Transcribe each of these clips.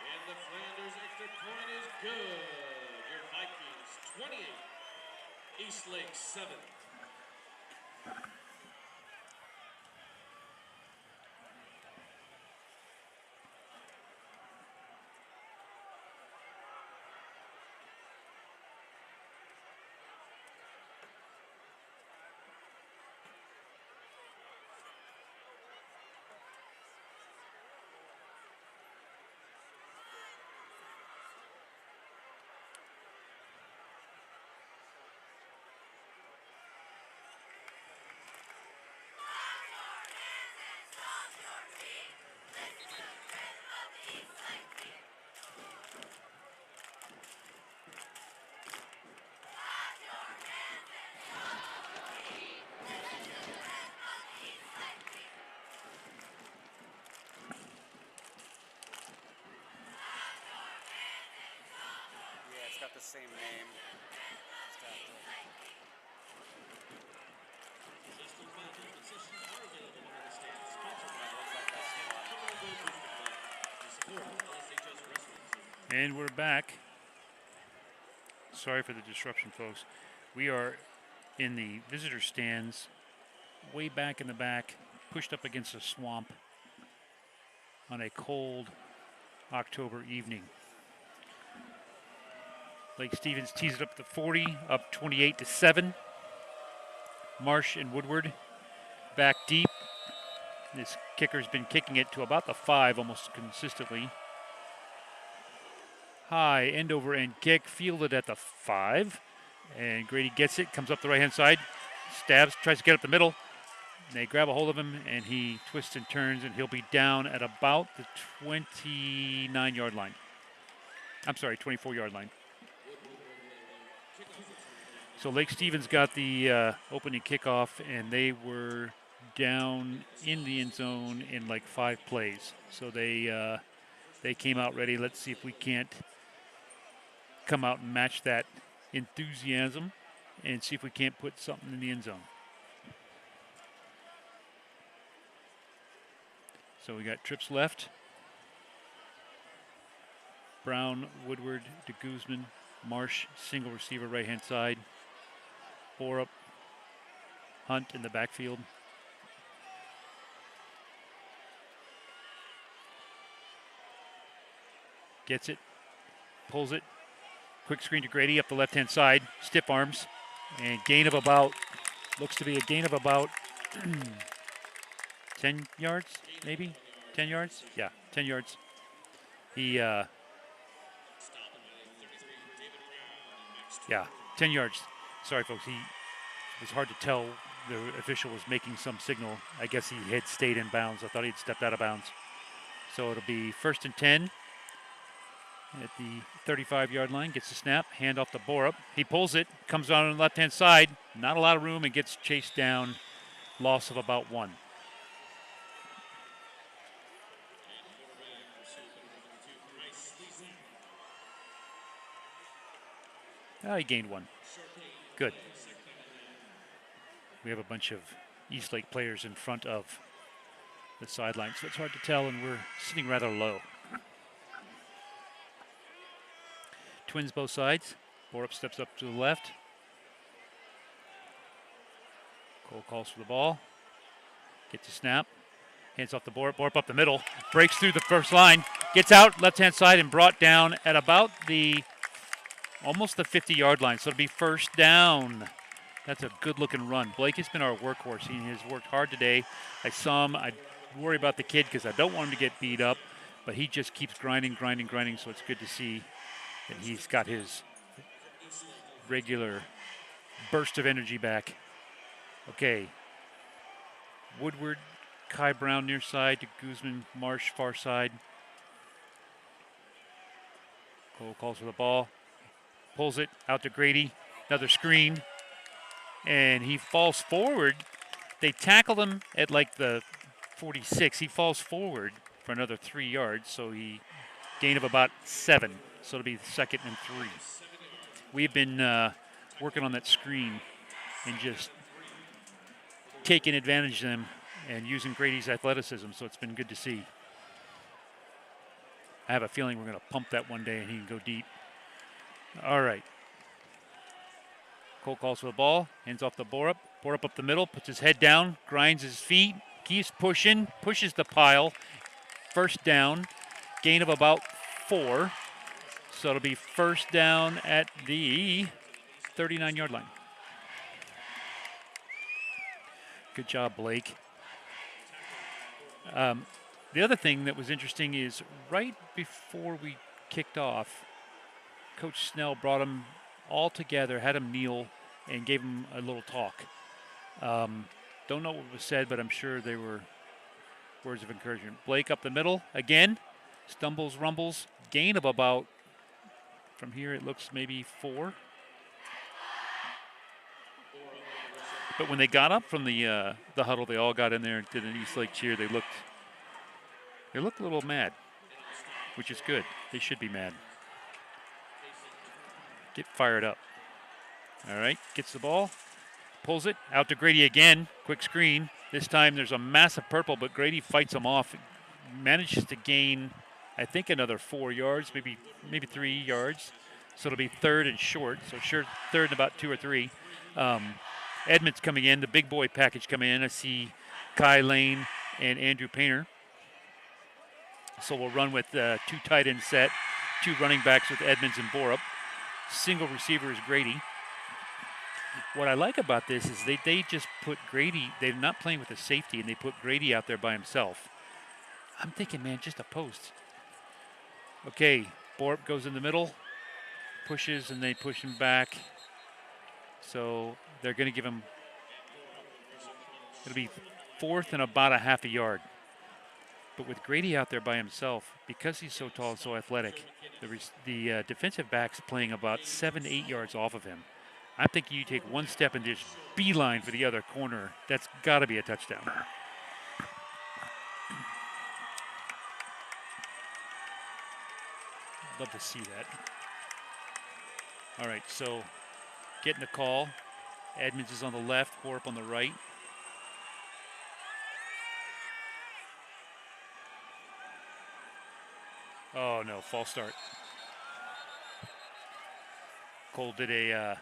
And the Flanders extra point is good. Your Vikings 28, Eastlake 7. Yeah, it's got the same name. It's got And we're back. Sorry for the disruption, folks. We are in the visitor stands, way back in the back, pushed up against a swamp on a cold October evening. Lake Stevens tees it up to 40, up 28-7. Marsh and Woodward back deep. This kicker's been kicking it to about the 5 almost consistently. High end over end kick, fielded at the 5. And Grady gets it, comes up the right-hand side, stabs, tries to get up the middle. They grab a hold of him, and he twists and turns, and he'll be down at about the 29-yard line. I'm sorry, 24-yard line. So Lake Stevens got the opening kickoff, and they were down in the end zone in like 5 plays. So they came out ready. Let's see if we can't come out and match that enthusiasm and see if we can't put something in the end zone. So we got trips left. Brown, Woodward, de Guzman, Marsh, single receiver right-hand side. Borup, Hunt in the backfield. Gets it, pulls it. Quick screen to Grady up the left-hand side. Stiff arms. And gain of about, looks to be a gain of about 10 yards, maybe? 10 yards? Yeah, 10 yards. He, yeah, 10 yards. Sorry, folks. It was hard to tell. The official was making some signal. I guess he had stayed in bounds. I thought he'd stepped out of bounds. So it'll be 1st and 10 at the 35-yard line. Gets the snap, hand off to Borup. He pulls it, comes out on the left-hand side. Not a lot of room, and gets chased down. Loss of about 1. He gained 1. Good. We have a bunch of Eastlake players in front of the sideline, so it's hard to tell, and we're sitting rather low. Twins both sides. Borup steps up to the left. Cole calls for the ball. Gets a snap. Hands off to Borup. Borup up the middle. Breaks through the first line. Gets out left-hand side and brought down at about almost the 50-yard line. So it'll be 1st down. That's a good-looking run. Blake has been our workhorse. He has worked hard today. I saw him. I worry about the kid because I don't want him to get beat up, but he just keeps grinding, so it's good to see that he's got his regular burst of energy back. Okay. Woodward, Kai Brown near side, to Guzman, Marsh far side. Cole calls for the ball. Pulls it out to Grady. Another screen. And he falls forward. They tackle him at like the 46. He falls forward for another 3 yards. So he gain of about 7. So it'll be 2nd and 3. We've been working on that screen and just taking advantage of them and using Grady's athleticism. So it's been good to see. I have a feeling we're going to pump that one day and he can go deep. All right. Cole calls for the ball, hands off the Borup. Borup up the middle, puts his head down, grinds his feet, keeps pushing, pushes the pile. First down, gain of about 4. So it'll be first down at the 39-yard line. Good job, Blake. The other thing that was interesting is right before we kicked off, Coach Snell brought them all together, had them kneel, and gave them a little talk. Don't know what was said, but I'm sure they were words of encouragement. Blake up the middle again, stumbles, rumbles, gain of about, from here it looks maybe 4. But when they got up from the huddle, they all got in there and did an Eastlake cheer. They looked a little mad, which is good. They should be mad. Get fired up. All right, gets the ball, pulls it, out to Grady again, quick screen. This time there's a massive purple, but Grady fights him off, manages to gain, I think, another 4 yards, maybe 3 yards. So it'll be third and short, so sure, third and about 2 or 3. Edmonds coming in, the big boy package coming in. I see Kai Lane and Andrew Painter. So we'll run with 2 tight end set, 2 running backs with Edmonds and Borup. Single receiver is Grady. What I like about this is they just put Grady, they're not playing with a safety, and they put Grady out there by himself. I'm thinking, man, just a post. Okay, Borup goes in the middle, pushes, and they push him back. So they're going to give him, it'll be 4th and about a half a yard. But with Grady out there by himself, because he's so tall and so athletic, the defensive back's playing about 7 to 8 yards off of him. I'm thinking you take one step and just beeline for the other corner. That's got to be a touchdown. Love to see that. All right, so getting the call. Edmonds is on the left, Borup on the right. Oh, no, false start. Cole did did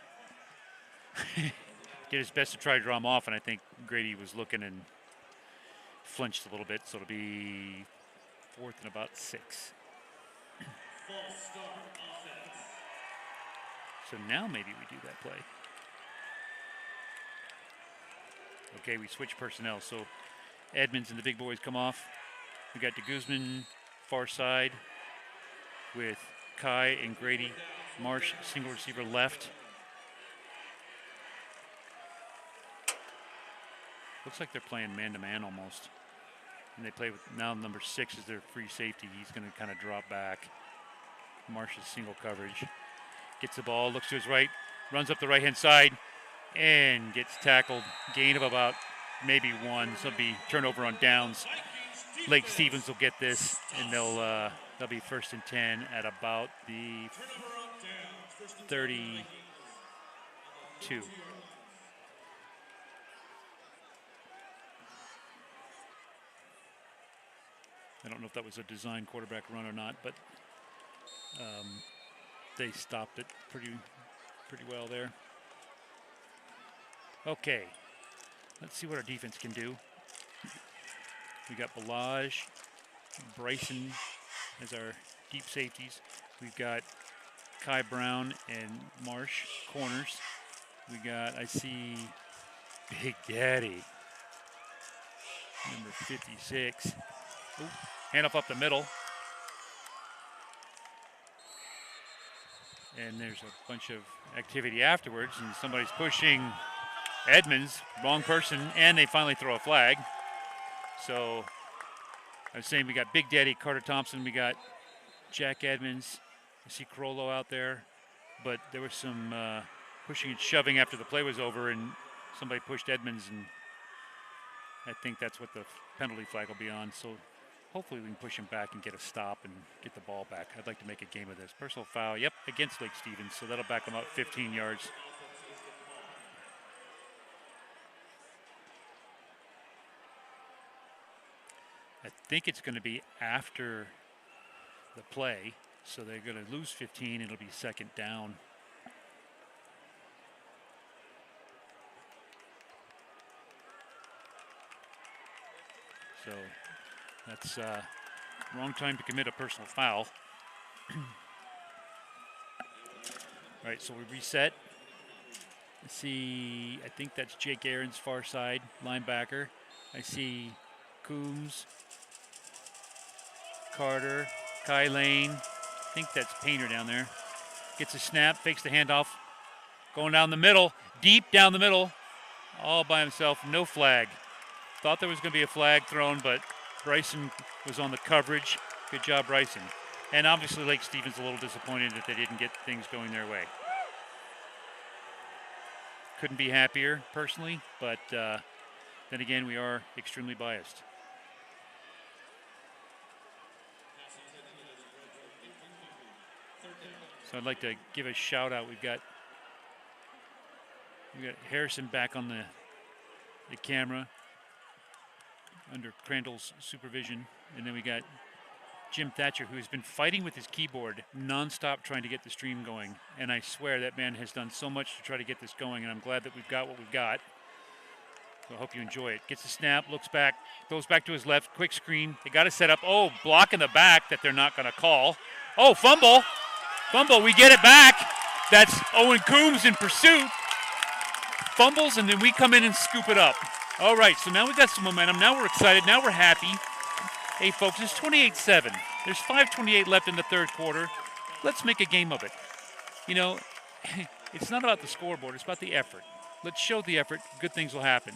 his best to try to draw him off, and I think Grady was looking and flinched a little bit, so it'll be 4th and about 6. So now maybe we do that play. Okay, we switch personnel, so Edmonds and the big boys come off. We got DeGuzman far side with Kai and Grady. Marsh, single receiver left. Looks like they're playing man-to-man almost. And they play with, now number 6 is their free safety. He's going to kind of drop back. Marsh is single coverage. Gets the ball, looks to his right, runs up the right-hand side, and gets tackled. Gain of about maybe 1. So it'll be turnover on downs. Lake Stevens will get this, and they'll be 1st and 10 at about the 32. I don't know if that was a design quarterback run or not, but they stopped it pretty well there. Okay, let's see what our defense can do. We got Balaj, Bryson as our deep safeties. We've got Kai Brown and Marsh corners. We got, I see Big Daddy, number 56. Ooh, handoff up the middle. And there's a bunch of activity afterwards, and somebody's pushing Edmonds, wrong person, and they finally throw a flag. So I was saying we got Big Daddy, Carter Thompson, we got Jack Edmonds. I see Carollo out there, but there was some pushing and shoving after the play was over, and somebody pushed Edmonds, and I think that's what the penalty flag will be on. So hopefully we can push him back and get a stop and get the ball back. I'd like to make a game of this. Personal foul, yep, against Lake Stevens, so that'll back him up 15 yards. I think it's going to be after the play. So they're going to lose 15. It'll be second down. So that's wrong time to commit a personal foul. All right, so we reset. Let's see, I think that's Jake Aaron's far side linebacker. I see Coombs, Carter, Kai Lane. I think that's Painter down there. Gets a snap, fakes the handoff. Going down the middle, deep down the middle, all by himself, no flag. Thought there was going to be a flag thrown, but Bryson was on the coverage. Good job, Bryson. And obviously Lake Stevens a little disappointed that they didn't get things going their way. Couldn't be happier, personally, but then again, we are extremely biased. So I'd like to give a shout out. We've got Harrison back on the camera under Crandall's supervision, and then we got Jim Thatcher, who has been fighting with his keyboard nonstop trying to get the stream going. And I swear that man has done so much to try to get this going, and I'm glad that we've got what we've got. So I hope you enjoy it. Gets the snap, looks back, goes back to his left, quick screen. They got it set up. Oh, block in the back that they're not going to call. Oh, fumble. Fumble, we get it back. That's Owen Coombs in pursuit. Fumbles, and then we come in and scoop it up. All right, so now we've got some momentum. Now we're excited. Now we're happy. Hey, folks, it's 28-7. There's 5:28 left in the third quarter. Let's make a game of it. You know, it's not about the scoreboard. It's about the effort. Let's show the effort. Good things will happen.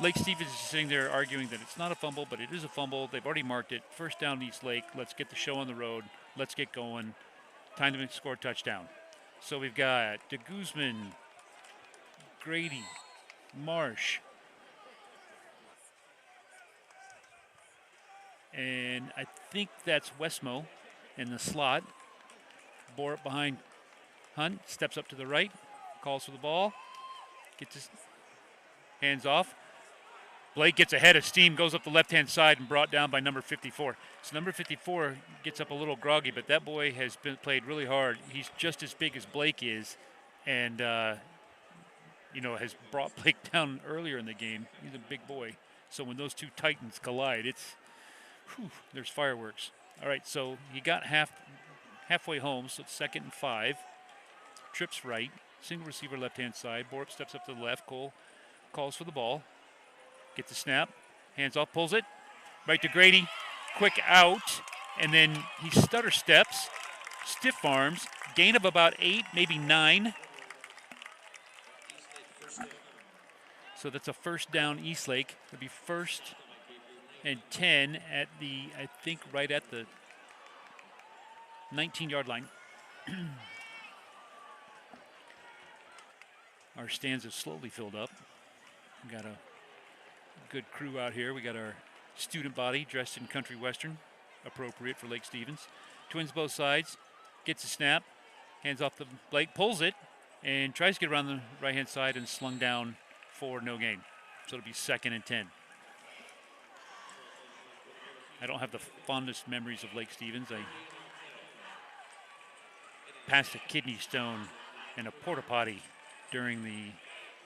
Lake Stevens is sitting there arguing that it's not a fumble, but it is a fumble. They've already marked it. First down, Eastlake. Let's get the show on the road. Let's get going. Time to score a touchdown. So we've got de Guzman, Grady, Marsh, and I think that's Westmo in the slot. Borup behind Hunt, steps up to the right, calls for the ball, gets his hands off. Blake gets ahead of steam, goes up the left-hand side and brought down by number 54. So number 54 gets up a little groggy, but that boy has played really hard. He's just as big as Blake is, and has brought Blake down earlier in the game. He's a big boy. So when those two titans collide, there's fireworks. All right, so he got halfway home, so it's 2nd and 5. Trips right, single receiver left-hand side. Borup steps up to the left. Cole calls for the ball. Gets the snap, hands off, pulls it. Right to Grady, quick out, and then he stutter steps, stiff arms, gain of about 8, maybe 9. So that's a first down Eastlake. It'll be 1st and 10 at I think right at the 19-yard line. Our stands have slowly filled up. We got a good crew out here. We got our student body dressed in country western, appropriate for Lake Stevens. Twins both sides, gets a snap, hands off the Blake, pulls it, and tries to get around the right-hand side and slung down for no gain. So it'll be 2nd and 10. I don't have the fondest memories of Lake Stevens. I passed a kidney stone and a porta potty during the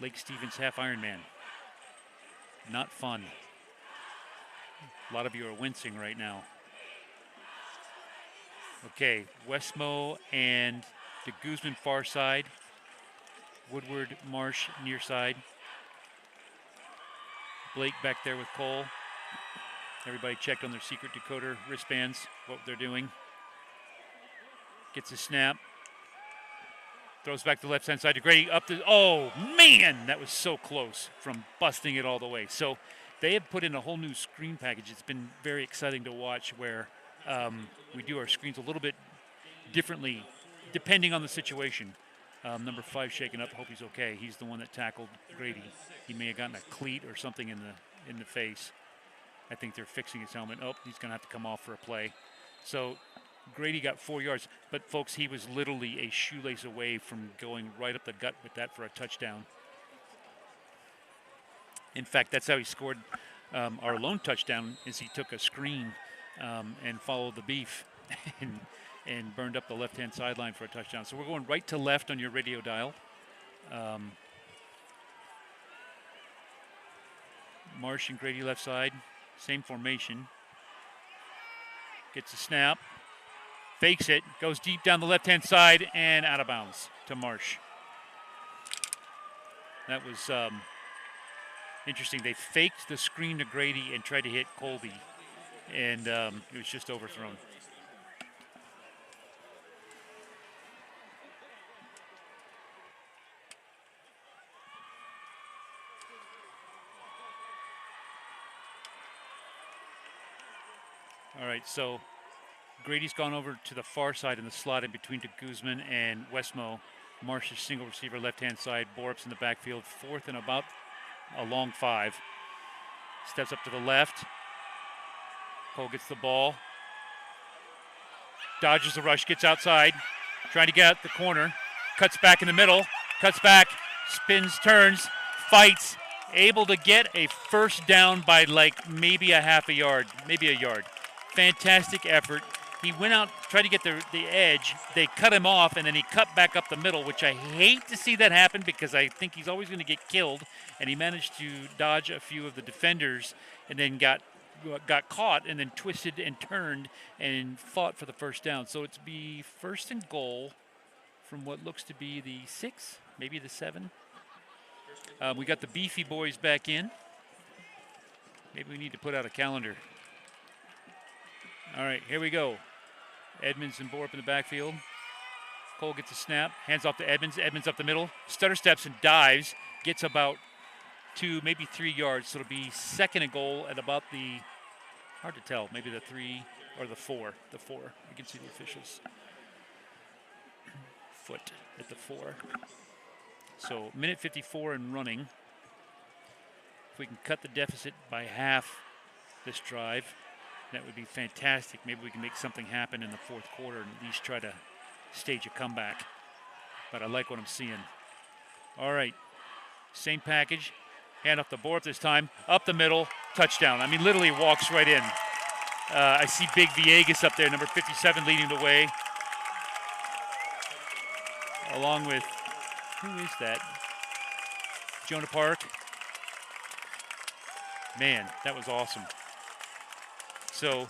Lake Stevens Half Ironman. Not fun. A lot of you are wincing right now. Okay, Westmo and de Guzman far side. Woodward, Marsh near side. Blake back there with Cole. Everybody checked on their secret decoder wristbands, what they're doing. Gets a snap. Throws back to the left-hand side to Grady. Oh, man, that was so close from busting it all the way. So they have put in a whole new screen package. It's been very exciting to watch where we do our screens a little bit differently depending on the situation. Number 5 shaken up. Hope he's okay. He's the one that tackled Grady. He may have gotten a cleat or something in the face. I think they're fixing his helmet. Oh, he's going to have to come off for a play. So Grady got 4 yards, but folks, he was literally a shoelace away from going right up the gut with that for a touchdown. In fact, that's how he scored our lone touchdown, is he took a screen and followed the beef. And and burned up the left-hand sideline for a touchdown. So we're going right to left on your radio dial. Marsh and Grady left side, same formation. Gets a snap, fakes it, goes deep down the left-hand side and out of bounds to Marsh. That was interesting. They faked the screen to Grady and tried to hit Colby, and it was just overthrown. All right, so Grady's gone over to the far side in the slot in between to Guzman and Westmo. Marsh's single receiver left-hand side. Borup's in the backfield, 4th and about a long 5. Steps up to the left. Cole gets the ball. Dodges the rush, gets outside. Trying to get out the corner. Cuts back in the middle. Cuts back, spins, turns, fights. Able to get a first down by like maybe a half a yard, maybe a yard. Fantastic effort. He went out, tried to get the edge. They cut him off, and then he cut back up the middle, which I hate to see that happen because I think he's always going to get killed. And he managed to dodge a few of the defenders and then got caught and then twisted and turned and fought for the first down. So it's be 1st and goal from what looks to be the 6, maybe the 7. We got the Beefy boys back in. Maybe we need to put out a calendar. All right, here we go. Edmonds and Borup in the backfield. Cole gets a snap, hands off to Edmonds. Edmonds up the middle, stutter steps and dives. Gets about 2, maybe 3 yards. So it'll be 2nd and goal at about the, hard to tell, maybe the 3 or the 4. The 4. You can see the officials. Foot at the 4. So minute 54 and running. If we can cut the deficit by half this drive, that would be fantastic. Maybe we can make something happen in the 4th quarter and at least try to stage a comeback. But I like what I'm seeing. All right, same package. Hand off the board this time. Up the middle, touchdown. I mean, literally walks right in. I see Big Villegas up there, number 57, leading the way. Along with, who is that? Jonah Park. Man, that was awesome. So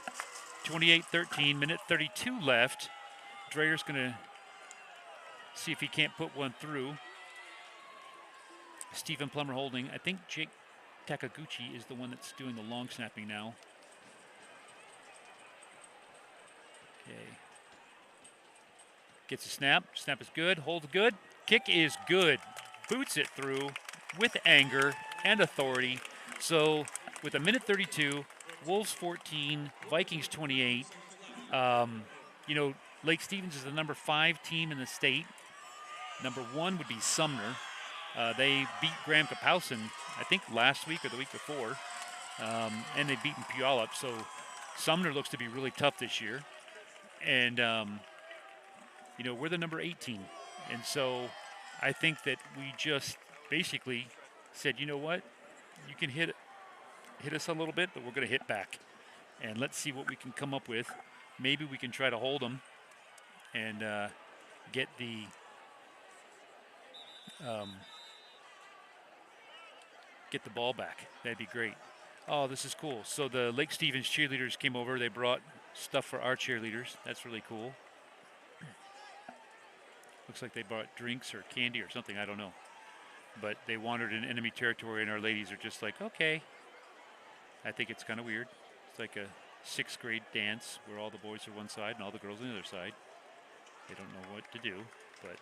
28-13, minute 32 left. Drayer's going to see if he can't put one through. Stephen Plummer holding. I think Jake Takaguchi is the one that's doing the long snapping now. Okay. Gets a snap. Snap is good. Holds good. Kick is good. Boots it through with anger and authority. So with a minute 32, Wolves 14, Vikings 28. Lake Stevens is the number 5 team in the state. Number 1 would be Sumner. They beat Graham Kapowson, I think, last week or the week before. And they've beaten Puyallup. So Sumner looks to be really tough this year. And, we're the number 18. And so I think that we just basically said, you know what? You can hit us a little bit, but we're going to hit back. And let's see what we can come up with. Maybe we can try to hold them and get the ball back. That'd be great. Oh, this is cool. So the Lake Stevens cheerleaders came over. They brought stuff for our cheerleaders. That's really cool. Looks like they brought drinks or candy or something. I don't know. But they wandered in enemy territory, and our ladies are just like, okay. I think it's kind of weird. It's like a 6th grade dance where all the boys are one side and all the girls on the other side. They don't know what to do, but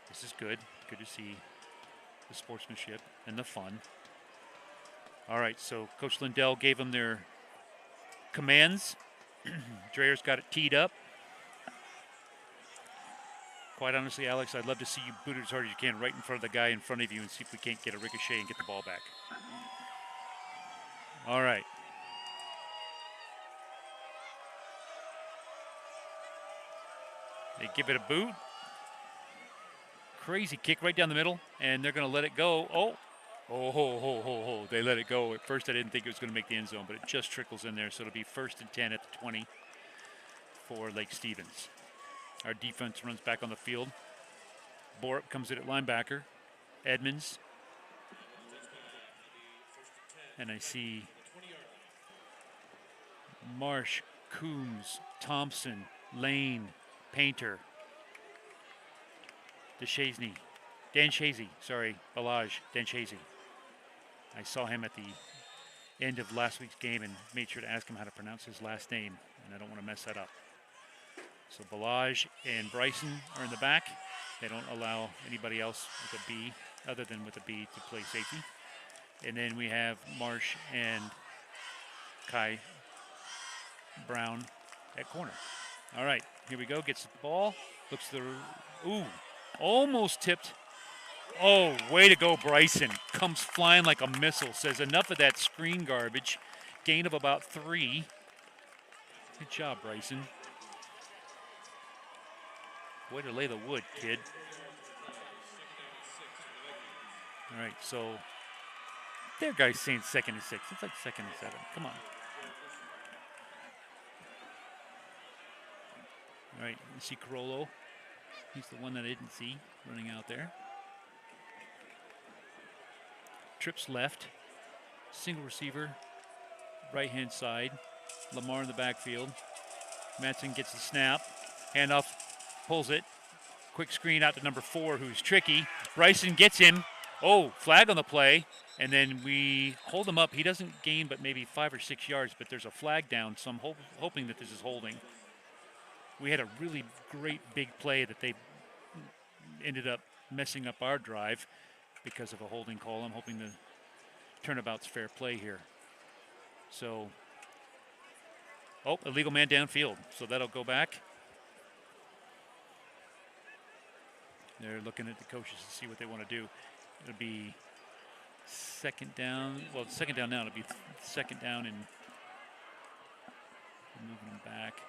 this is good. Good to see the sportsmanship and the fun. All right, so Coach Lindell gave them their commands. Drayer's got it teed up. Quite honestly, Alex, I'd love to see you boot it as hard as you can right in front of the guy in front of you and see if we can't get a ricochet and get the ball back. All right. They give it a boot. Crazy kick right down the middle, and they're going to let it go. Oh, they let it go. At first, I didn't think it was going to make the end zone, but it just trickles in there, so it'll be 1st and 10 at the 20. for Lake Stevens. Our defense runs back on the field. Borup comes in at linebacker. Edmonds. And I see Marsh, Coombs, Thompson, Lane, Painter, Dan Shazy, Balaj, Dan Shazy. I saw him at the end of last week's game and made sure to ask him how to pronounce his last name, and I don't want to mess that up. So Balaj and Bryson are in the back. They don't allow anybody else with a B, other than with a B, to play safety. And then we have Marsh and Kai Brown at corner. All right, here we go. Gets the ball. Looks to the... Ooh, almost tipped. Oh, way to go, Bryson. Comes flying like a missile. Says enough of that screen garbage. Gain of about 3. Good job, Bryson. Way to lay the wood, kid. All right, so their guy's saying 2nd and 6. It's like 2nd and 7. Come on. All right, you see Carollo. He's the one that I didn't see running out there. Trips left. Single receiver. Right-hand side. Lamar in the backfield. Madsen gets the snap. Handoff. Pulls it. Quick screen out to number 4, who's tricky. Bryson gets him. Oh, flag on the play. And then we hold him up. He doesn't gain but maybe 5 or 6 yards, but there's a flag down, so I'm hoping that this is holding. We had a really great big play that they ended up messing up our drive because of a holding call. I'm hoping the turnabout's fair play here. So, illegal man downfield. So that'll go back. They're looking at the coaches to see what they want to do. It'll be 2nd down. Well, it's 2nd down now. It'll be 2nd down and moving them back.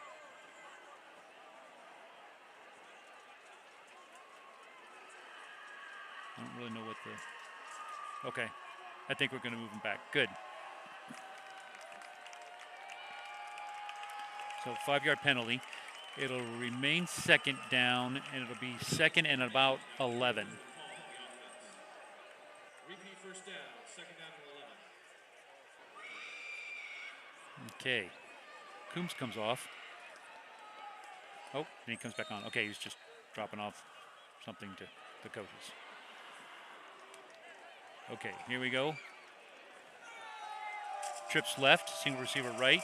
I don't really know what the... Okay. I think we're going to move them back. Good. So 5-yard penalty. It'll remain 2nd down, and it'll be 2nd and about 11. Repeat first down, 2nd down and 11. Okay. Coombs comes off. Oh, and he comes back on. Okay, he's just dropping off something to the coaches. Okay, here we go. Trips left, single receiver right.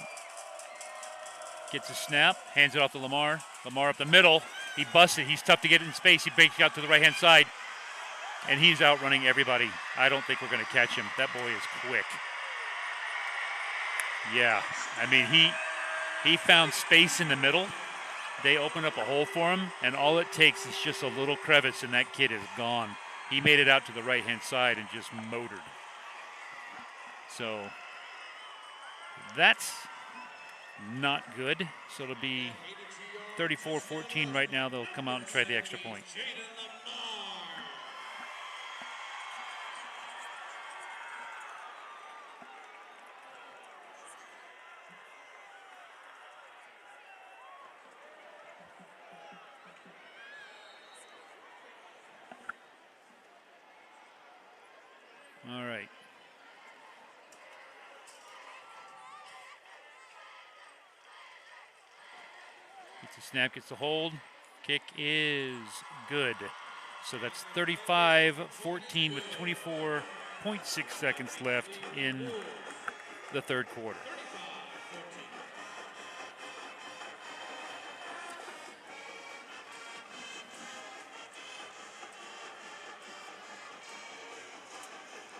Gets a snap, hands it off to Lamar. Lamar up the middle. He busts it. He's tough to get in space. He breaks out to the right-hand side, and he's outrunning everybody. I don't think we're going to catch him. That boy is quick. Yeah, I mean, he found space in the middle. They opened up a hole for him, and all it takes is just a little crevice, and that kid is gone. He made it out to the right-hand side and just motored. So that's not good. So it'll be 34-14 right now. They'll come out and try the extra point. All right. Gets the snap, gets the hold. Kick is good. So that's 35-14 with 24.6 seconds left in the 3rd quarter.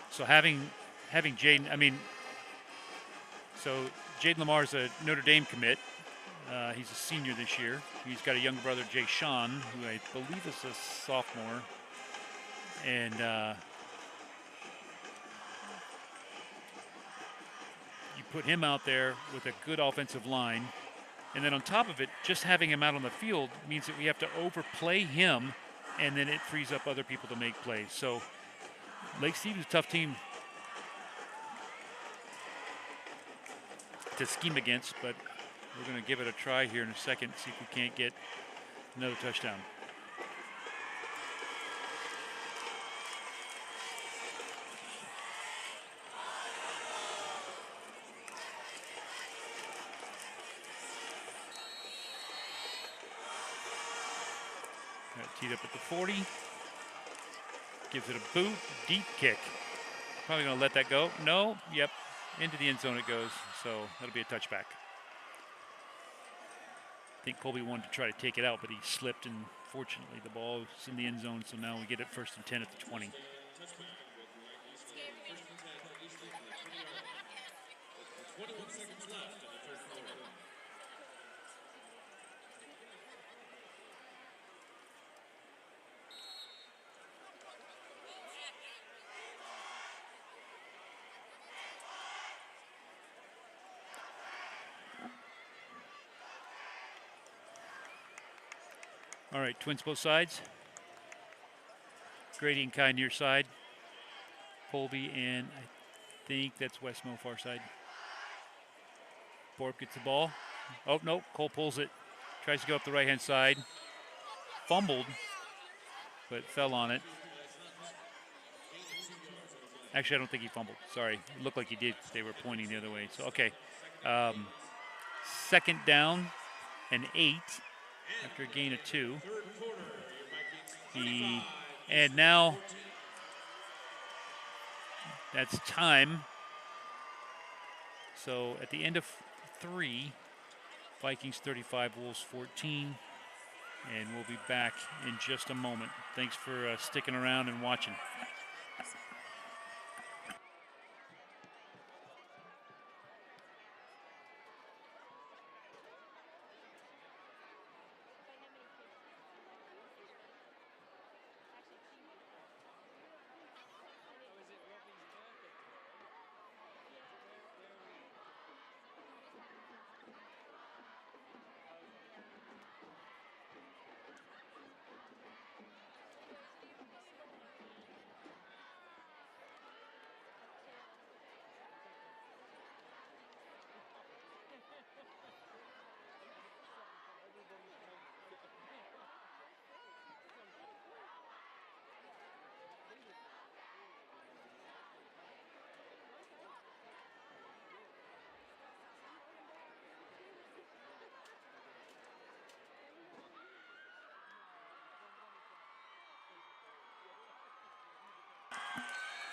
So having Jaden, so Jaden Lamar's a Notre Dame commit. He's a senior this year. He's got a younger brother, Jay Sean, who I believe is a sophomore. And you put him out there with a good offensive line. And then on top of it, just having him out on the field means that we have to overplay him, and then it frees up other people to make plays. So Lake Stevens is a tough team to scheme against, but We're going to give it a try here in a second, see if we can't get another touchdown. Got it teed up at the 40. Gives it a boot, deep kick. Probably going to let that go. No, yep, into the end zone it goes. So that'll be a touchback. I think Colby wanted to try to take it out, but he slipped, and fortunately the ball is in the end zone, so now we get it 1st and 10 at the 20. All right, Twins both sides. Grady and Kai near side. Colby and I think that's Westmo far side. Borp gets the ball. Oh, no, Cole pulls it. Tries to go up the right-hand side. Fumbled, but fell on it. Actually, I don't think he fumbled. Sorry. It looked like he did. They were pointing the other way. So, okay. 2nd down and 8 after a gain of 2. And now that's time. So at the end of 3, Vikings 35, Wolves 14. And we'll be back in just a moment. Thanks for sticking around and watching.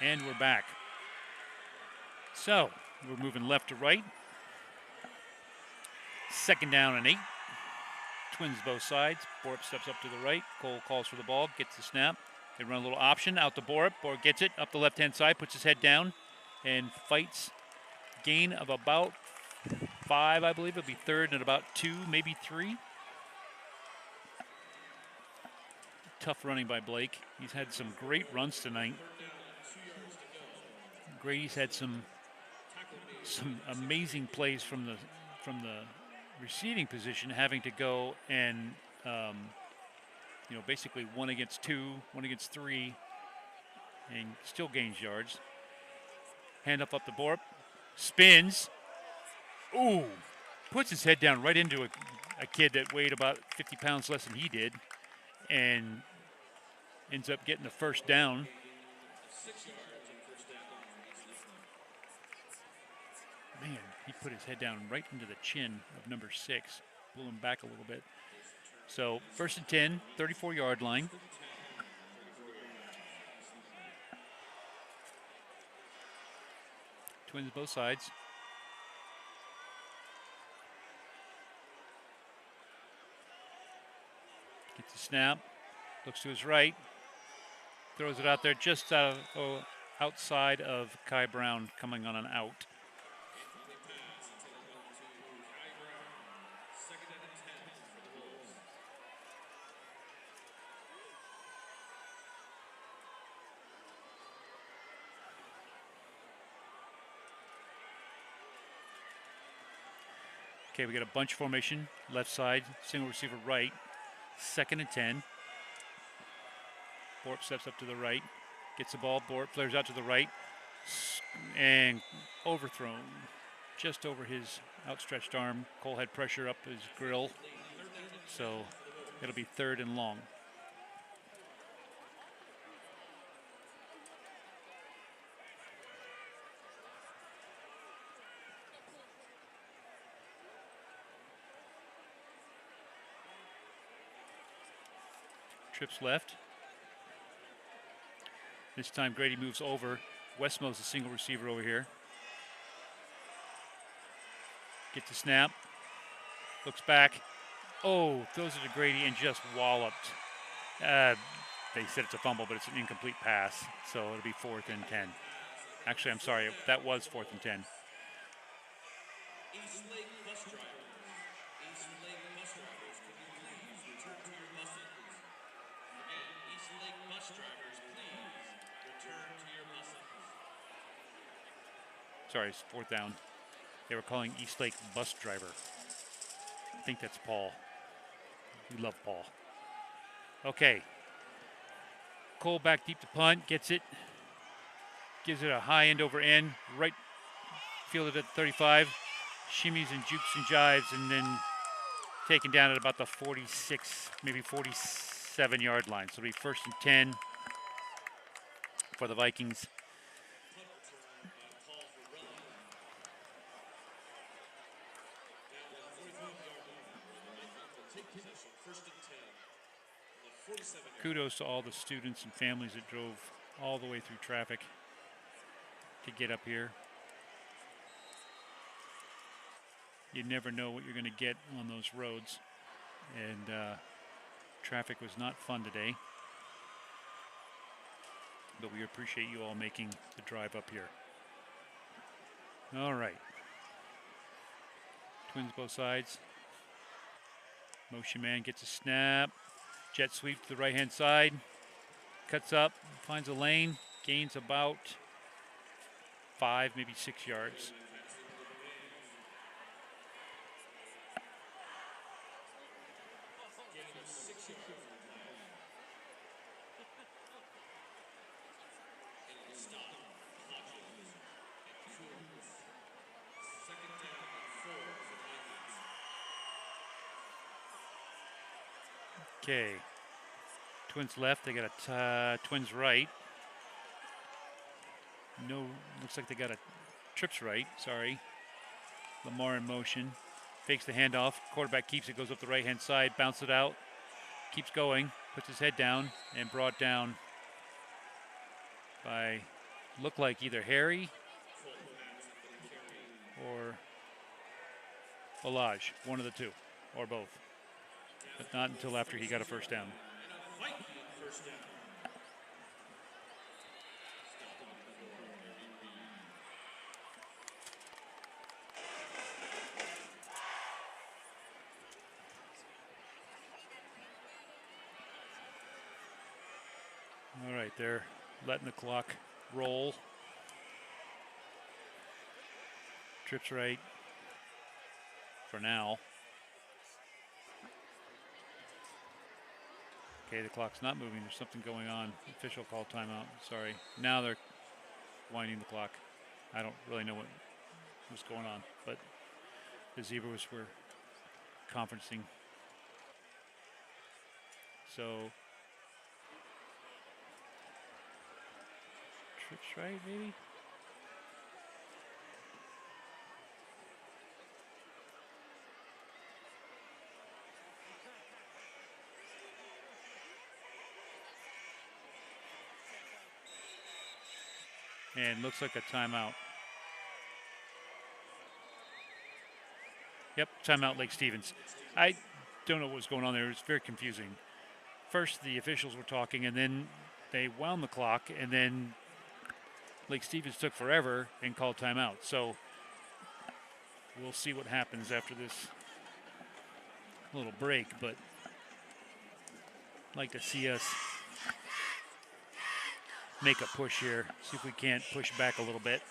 And we're back. So, we're moving left to right. 2nd down and 8. Twins both sides. Borup steps up to the right. Cole calls for the ball, gets the snap. They run a little option out to Borup. Borup gets it up the left-hand side, puts his head down, and fights. Gain of about 5, I believe. It'll be 3rd and about 2, maybe 3. Tough running by Blake. He's had some great runs tonight. Grady's had some amazing plays from the receiving position, having to go and basically 1 against 2, 1 against 3, and still gains yards. Hand up the Borup, spins. Ooh, puts his head down right into a kid that weighed about 50 pounds less than he did, and ends up getting the 1st down. Man, he put his head down right into the chin of number 6. Blew him back a little bit. So 1st and 10, 34-yard line. Twins both sides. Gets the snap. Looks to his right. Throws it out there just outside of Kai Brown, coming on an out. Okay, we got a bunch formation, left side, single receiver right, 2nd and 10. Borup steps up to the right, gets the ball. Borup flares out to the right, and overthrown. just over his outstretched arm. Cole had pressure up his grill, so it'll be 3rd and long. Trips left. This time Grady moves over. Westmo's a single receiver over here. Gets the snap. Looks back. Oh, throws it to Grady and just walloped. They said it's a fumble, but it's an incomplete pass. So it'll be 4th and 10. Actually, I'm sorry. That was 4th and 10. Eastlake bus drivers. Eastlake bus drivers, could you please return to your buses? Again, Eastlake bus drivers, please return to your buses. Sorry, it's 4th down. They were calling Eastlake bus driver. I think that's Paul. We love Paul. Okay. Cole back deep to punt, gets it. Gives it a high end over end, right fielded at 35. Shimmies and jukes and jives, and then taken down at about the 46, maybe 47-yard line. So it'll be 1st and 10 for the Vikings. Kudos to all the students and families that drove all the way through traffic to get up here. You never know what you're going to get on those roads. And traffic was not fun today. But we appreciate you all making the drive up here. All right. Twins both sides. Motion man gets a snap. Jet sweep to the right-hand side. Cuts up, finds a lane. Gains about 5, maybe 6 yards. Okay. Twins left. They got a Twins right. No, looks like they got a trips right. Sorry. Lamar in motion. Fakes the handoff. Quarterback keeps it. Goes up the right-hand side. Bounces it out. Keeps going. Puts his head down and brought down by looked like either Harry or Balaj. One of the two, or both. But not until after he got a first down. All right, they're letting the clock roll. Trips right for now. Okay, the clock's not moving. There's something going on. Official call timeout. Sorry. Now they're winding the clock. I don't really know what's going on, but the Zebras were conferencing. So, trips right, maybe? And looks like a timeout. Yep, timeout Lake Stevens. I don't know what was going on there. It was very confusing. First, the officials were talking, and then they wound the clock, and then Lake Stevens took forever and called timeout. So we'll see what happens after this little break, but I'd like to see us make a push here, see if we can't push back a little bit.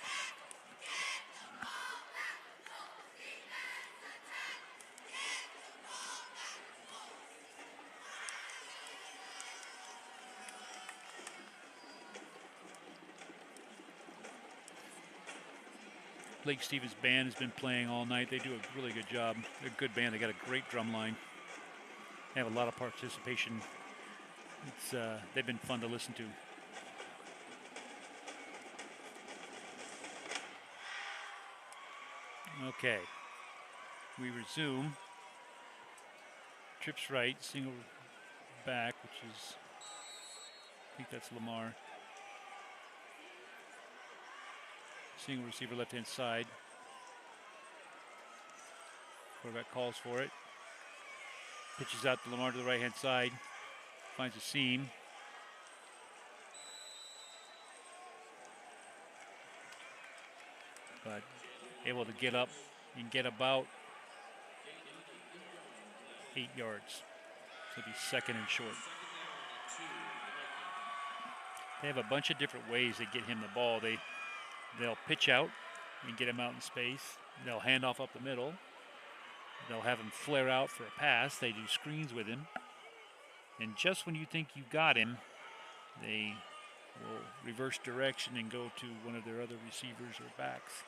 Lake Stevens band has been playing all night. They do a really good job. They're a good band. They got a great drum line. They have a lot of participation. They've been fun to listen to. Okay, we resume. Trips right, single back, which is, I think that's Lamar. Single receiver left-hand side. Quarterback calls for it. Pitches out to Lamar to the right-hand side. Finds a seam. But able to get up and get about 8 yards. So it'll be second and short. They have a bunch of different ways they get him the ball. They'll pitch out and get him out in space. They'll hand off up the middle. They'll have him flare out for a pass. They do screens with him. And just when you think you've got him, they will reverse direction and go to one of their other receivers or backs.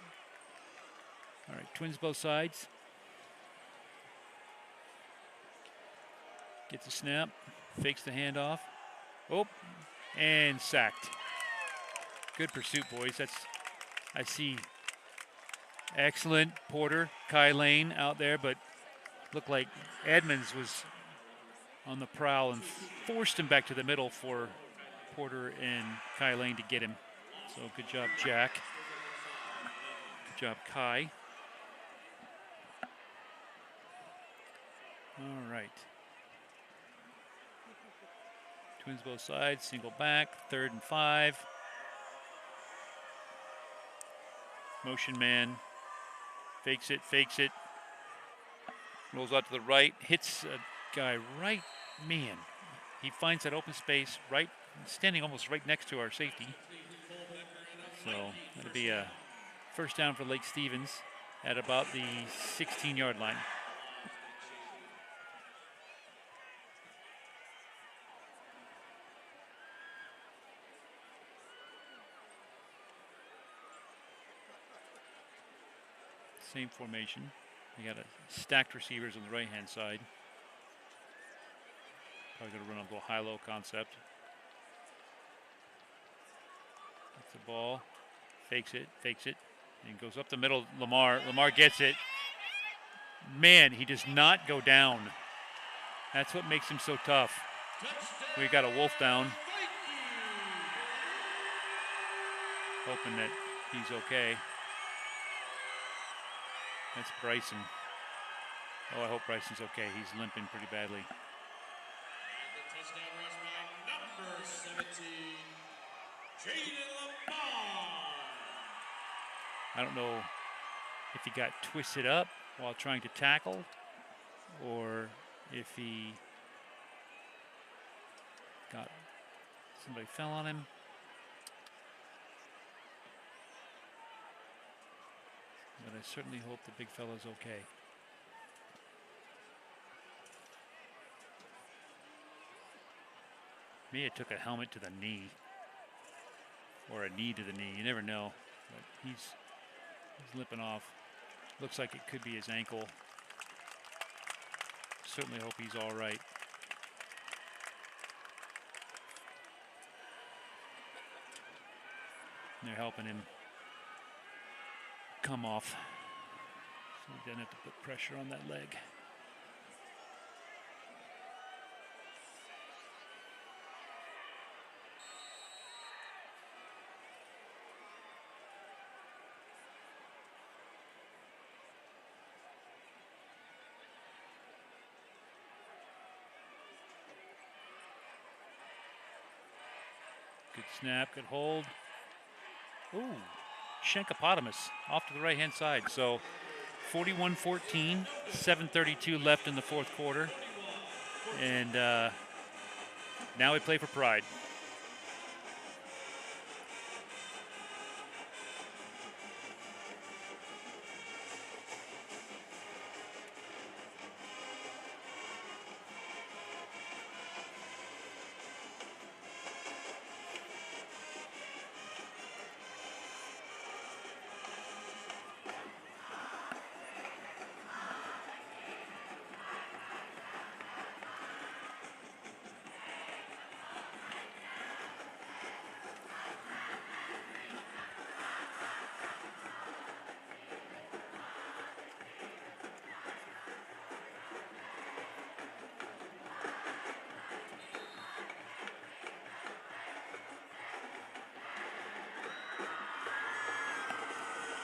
All right, Twins both sides. Gets a snap, fakes the handoff. Oh, and sacked. Good pursuit, boys. I see excellent Porter, Kai Lane out there, but looked like Edmonds was on the prowl and forced him back to the middle for Porter and Kai Lane to get him. So good job, Jack. Good job, Kai. All right. Twins both sides, single back, 3rd and 5. Motion man, fakes it, rolls out to the right, hits a guy right, man. He finds that open space right, standing almost right next to our safety. So that'll be a first down for Lake Stevens at about the 16-yard line. Same formation. They got stacked receivers on the right-hand side. Probably going to run a little high-low concept. Gets the ball, fakes it, and goes up the middle. Lamar gets it. Man, he does not go down. That's what makes him so tough. We got a wolf down. Hoping that he's okay. That's Bryson. Oh, I hope Bryson's okay. He's limping pretty badly. And the touchdown rush by number 17, Jaden Lamar. I don't know if he got twisted up while trying to tackle or if he somebody fell on him. But I certainly hope the big fella's okay. Maybe it took a helmet to the knee. Or a knee to the knee. You never know. But he's limping off. Looks like it could be his ankle. Certainly hope he's all right. And they're helping him come off, so he doesn't have to put pressure on that leg. Good snap, good hold. Ooh. Shankopotamus off to the right-hand side. So 41-14, 7:32 left in the fourth quarter. And now we play for pride.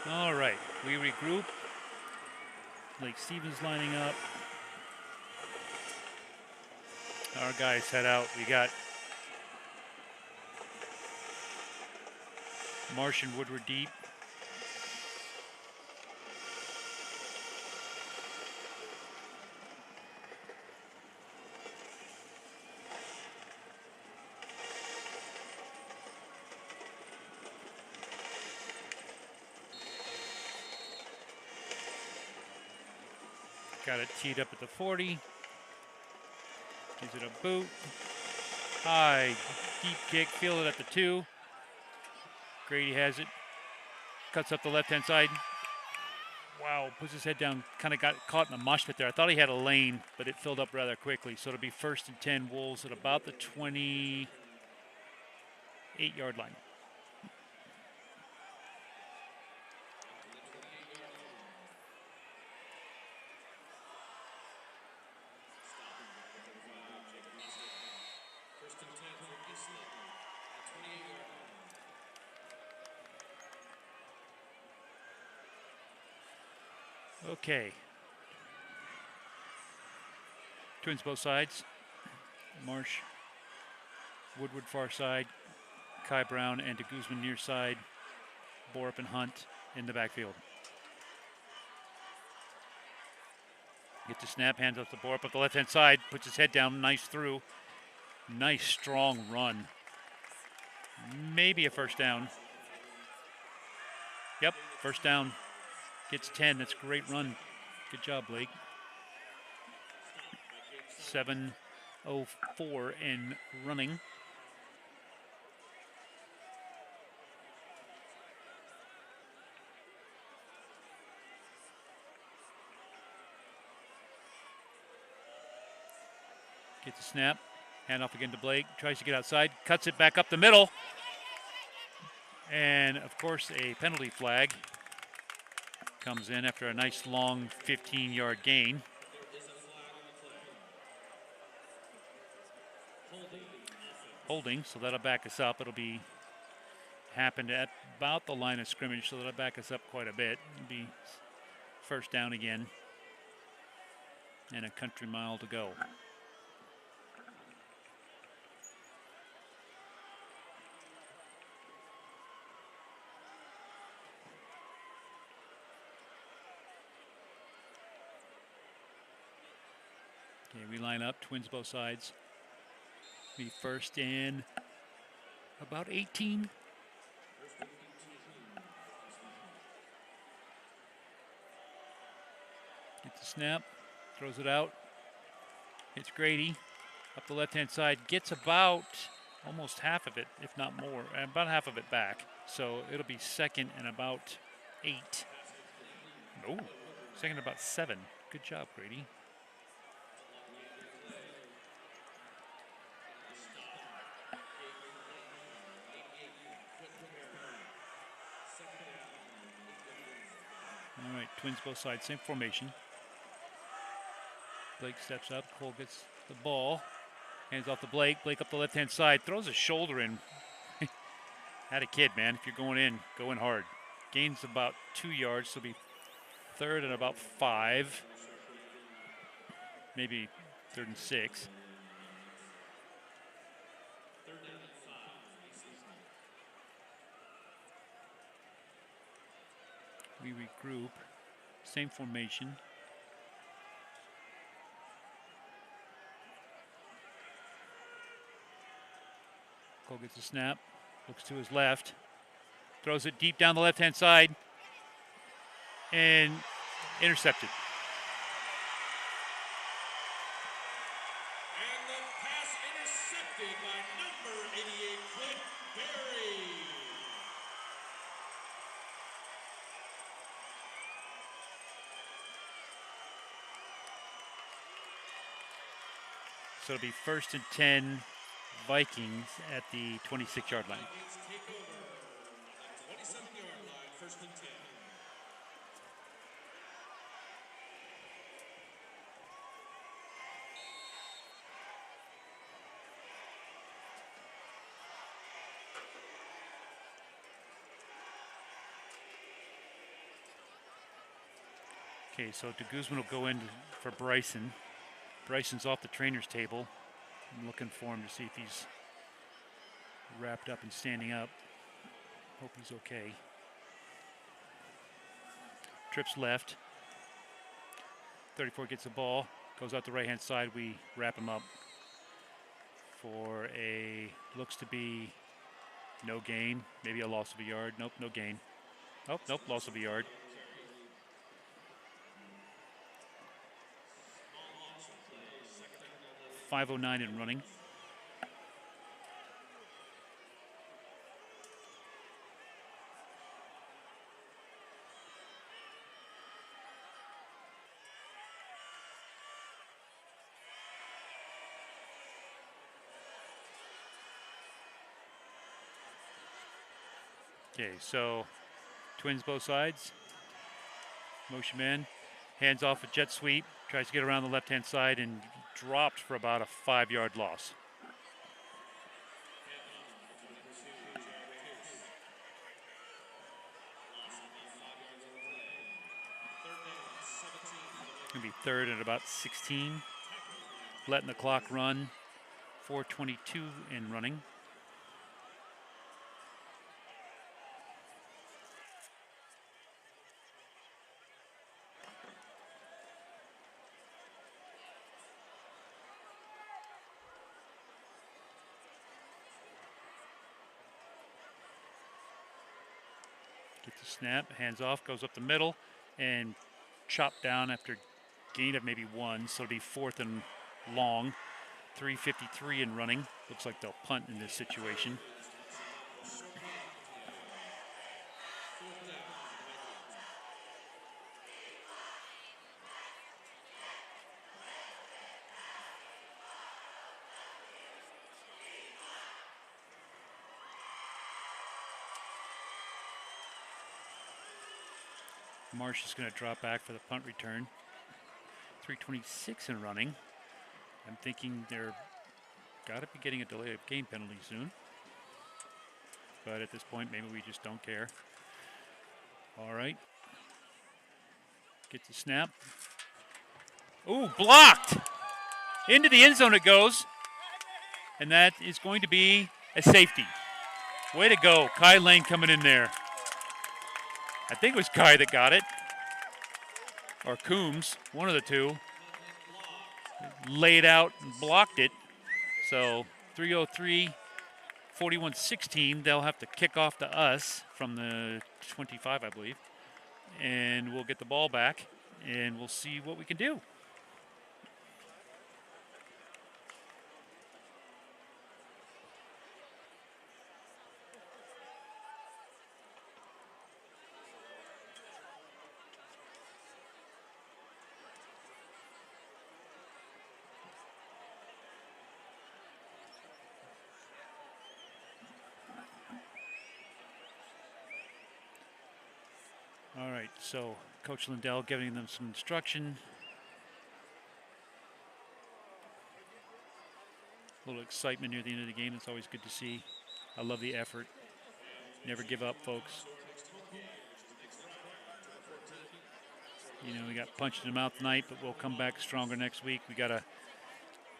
All right, we regroup. Blake Stevens lining up. Our guys head out. We got Marsh and Woodward deep. Got it teed up at the 40. Gives it a boot. High, deep kick, fielded at the 2. Grady has it. Cuts up the left-hand side. Wow, puts his head down, kind of got caught in the mosh pit there. I thought he had a lane, but it filled up rather quickly. So it'll be 1st and 10, Wolves at about the 28-yard line. First and 10 for Eastlake at 28-yard line. Okay. Twins both sides. Marsh, Woodward far side, Kai Brown and de Guzman near side, Borup and Hunt in the backfield. Get the snap, hands off to Borup up the left-hand side, puts his head down, nice through. Nice strong run. Maybe a first down. Yep, first down. Gets 10, that's a great run. Good job, Blake. 7:04 in running. Gets a snap, hand off again to Blake, tries to get outside, cuts it back up the middle. And of course a penalty flag comes in after a nice long 15-yard gain. Holding, so that'll back us up. It'll be happened at about the line of scrimmage, so that'll back us up quite a bit. It'll be first down again and a country mile to go. Okay, we line up, Twins both sides. Be first in about 18. Gets the snap, throws it out. It's Grady up the left-hand side. Gets about almost half of it, if not more, about half of it back. So it'll be second and about 8. Oh, second and about 7. Good job, Grady. All right, Twins both sides, same formation. Blake steps up, Cole gets the ball, hands off to Blake. Blake up the left-hand side, throws his shoulder in. Had a kid, man. If you're going in, go in hard. Gains about 2 yards, so it'll be 3rd and about 5. Maybe 3rd and 6. We regroup, same formation. Cole gets a snap, looks to his left, throws it deep down the left-hand side, and intercepted. And the pass intercepted by number 88, Clint Berry. So it'll be 1st and 10 Vikings at the 26-yard line. Vikings take over at 27-yard line, 1st and 10. Okay, so De Guzman will go in for Bryson. Bryson's off the trainer's table. I'm looking for him to see if he's wrapped up and standing up. Hope he's okay. Trips left. 34 gets the ball, goes out the right-hand side. We wrap him up for looks to be no gain, maybe a loss of a yard. Nope, no gain. Oh, nope, loss of a yard. .509 in running. Okay, so Twins both sides. Motion man, hands off a jet sweep, tries to get around the left-hand side and dropped for about a 5-yard loss. Gonna be third at about 16. Letting the clock run. 4:22 in running. Gets a snap, hands off, goes up the middle, and chopped down after gain of maybe 1, so it'll be 4th and long. 3:53 in running. Looks like they'll punt in this situation. Marsh is going to drop back for the punt return. 3:26 in running. I'm thinking they're got to be getting a delay of game penalty soon. But at this point, maybe we just don't care. All right. Gets the snap. Ooh, blocked! Into the end zone it goes. And that is going to be a safety. Way to go. Kai Lane coming in there. I think it was Kai that got it. Or Coombs, one of the two. Laid out and blocked it. So 3:03, 41-16. They'll have to kick off to us from the 25, I believe. And we'll get the ball back, and we'll see what we can do. All right, so Coach Lindell giving them some instruction. A little excitement near the end of the game. It's always good to see. I love the effort. Never give up, folks. You know, we got punched in the mouth tonight, but we'll come back stronger next week. We got a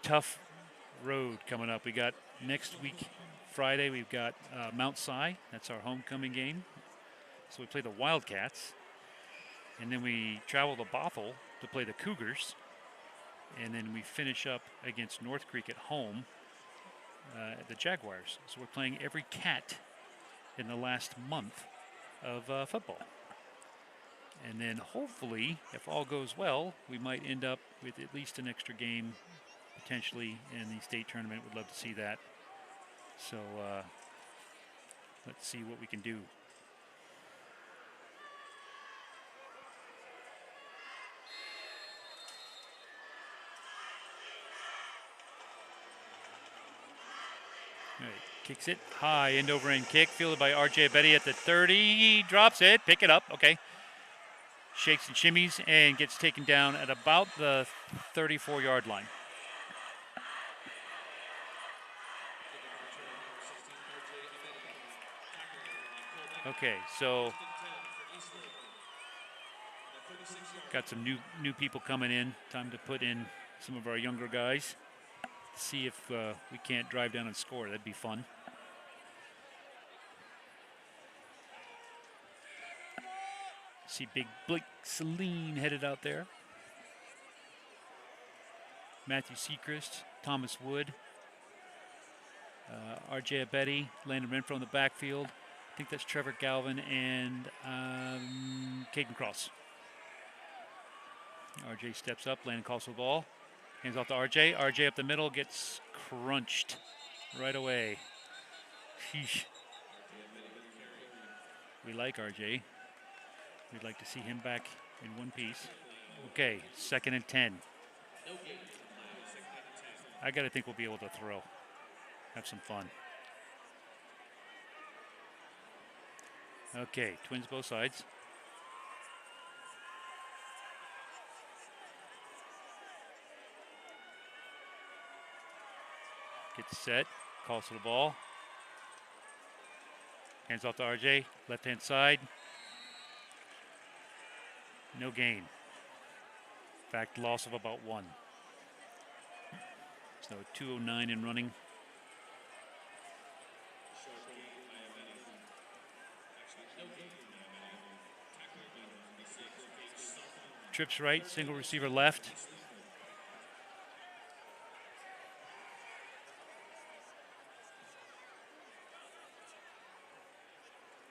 tough road coming up. We got next week, Friday, we've got Mount Si. That's our homecoming game. So we play the Wildcats. And then we travel to Bothell to play the Cougars. And then we finish up against North Creek at home, the Jaguars. So we're playing every cat in the last month of football. And then hopefully, if all goes well, we might end up with at least an extra game potentially in the state tournament. Would love to see that. So let's see what we can do. All right, kicks it high, end over end kick, fielded by RJ Betty at the 30. He drops it, pick it up, okay. Shakes and shimmies and gets taken down at about the 34-yard line. Okay, so Got some new people coming in. Time to put in some of our younger guys. See if we can't drive down and score. That'd be fun. See big Blake Celine headed out there. Matthew Sechrist, Thomas Wood, RJ Abedi, Landon Renfro in the backfield. I think that's Trevor Galvin and Caden Cross. RJ steps up, Landon calls for the ball. Hands off to RJ. RJ up the middle, gets crunched right away. Sheesh. We like RJ. We'd like to see him back in one piece. Okay, 2nd and 10. I got to think we'll be able to throw. Have some fun. Okay, Twins both sides. Gets set, calls for the ball. Hands off to RJ, left-hand side. No gain. In fact, loss of about 1. So 2:09 in running. Trips right, single receiver left.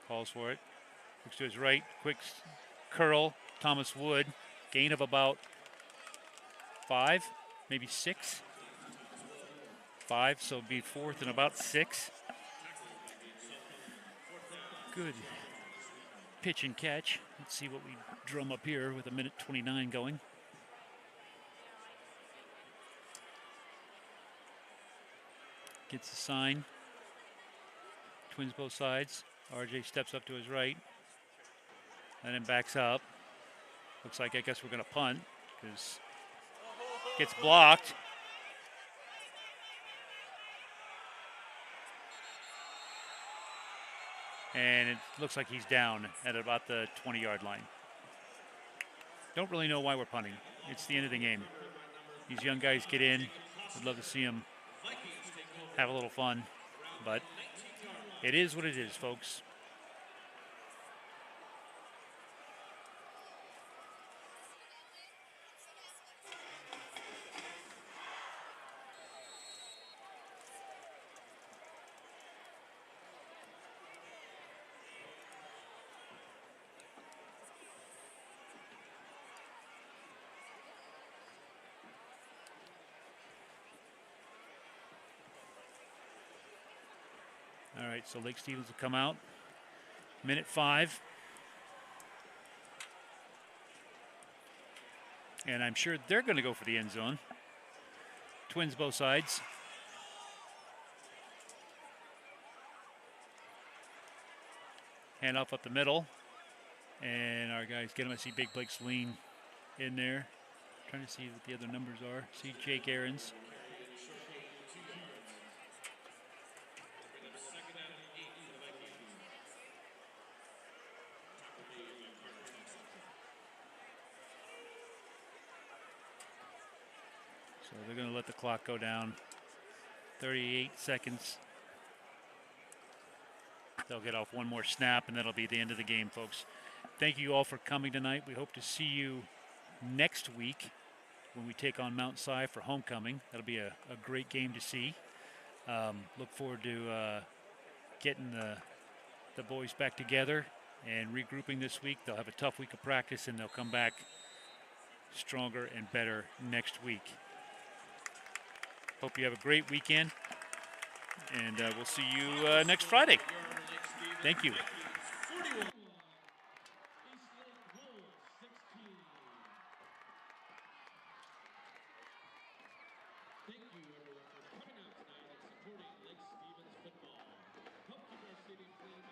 Calls for it. Looks to his right, quick curl. Thomas Wood, gain of about 5, maybe 6. 5, so it'll be 4th and about 6. Good pitch and catch. Let's see what we drum up here with 1:29 going. Gets the sign. Twins both sides. RJ steps up to his right and then backs up. Looks like I guess we're going to punt because gets blocked. And it looks like he's down at about the 20-yard line. Don't really know why we're punting. It's the end of the game. These young guys get in. I'd love to see them have a little fun. But it is what it is, folks. All right, so Lake Stevens will come out. 1:05. And I'm sure they're going to go for the end zone. Twins both sides. Hand off up the middle. And our guys get him. I see big Blake Celine in there. Trying to see what the other numbers are. See Jake Aarons. So they're going to let the clock go down. 38 seconds. They'll get off one more snap, and that'll be the end of the game, folks. Thank you all for coming tonight. We hope to see you next week when we take on Mount Si for homecoming. That'll be a great game to see. Look forward to getting the boys back together and regrouping this week. They'll have a tough week of practice, and they'll come back stronger and better next week. Hope you have a great weekend, and we'll see you next Friday. Thank you. Thank you, everyone, for coming out tonight and supporting Lake Stevens football. Help keep our city clean.